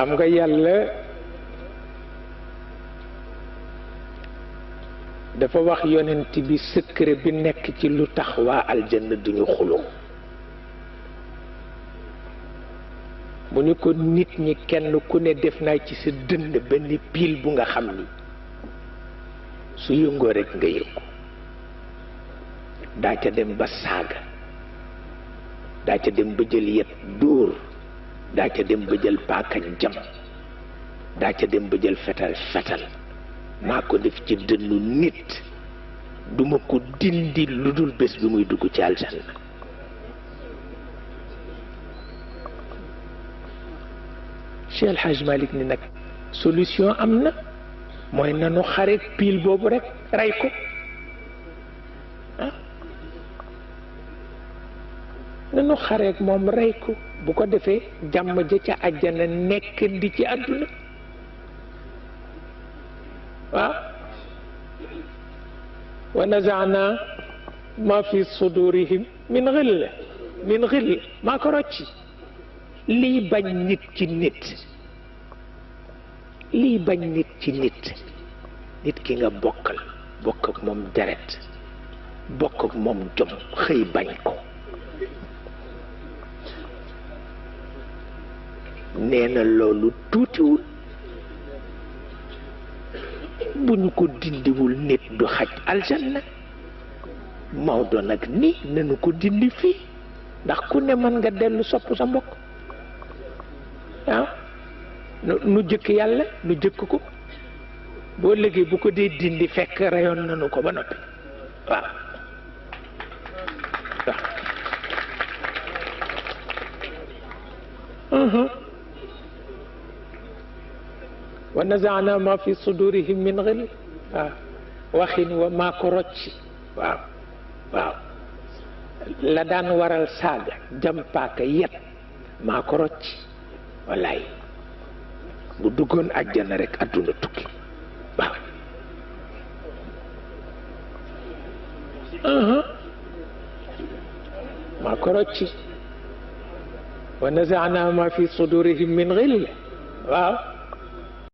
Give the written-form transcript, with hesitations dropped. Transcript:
xam nga yàlla dafa wax yonent bi secret bi nekk ci lu tax waa aljanna duñu xuloo mu ni ko nit ñi kenn ku ne def naa ci sa dënn benn piil bu nga xam ni su yëngoo rekk nga yëngu daa ca dem ba saaga daa ca dem ba jël yet dóor daa ca dem ba jël paaka jam daa ca dem ba jël fetal maa ko def ci dënnu nit duma ko dindi lu dul bés bi muy dugg ci aljanna Cheikh El Hadj Malick ni nag solution am na mooy nanu xareet piil boobu rek rey ko nanu xareet moom rey ko bu ko defee jàmm ja ca àjjana nekk di ci àdduna waaw wa nazaana ma fi sudurihim min xill maa ko rocci lii bañ nit ci nit lii bañ nit ci nit ki nga bokk ak moom deret bokk ak moom jom xëy bañ ko nee na loolu tuutiwul bu ñu ko dindiwul nit du xaj aljanna Maodo nag ni nanu ko dindi fii ndax ku ne mën nga dellu sopp sa mbokk waaw nu jëkk yàlla nu jëkk ko boo léegi bu ko dee dindi fekk reyoon nanu ko ba noppi waaw wa nazaana ma fi sudurihim min xill waaw waxin wa maa ko rocci waaw la daan waral saaga jampaaka yet maa ko rocci wallaay bu duggoon àjjana rek àdduna tukki waaw maa ko rocci wa nazaana ma fi sudurihim min xill waaw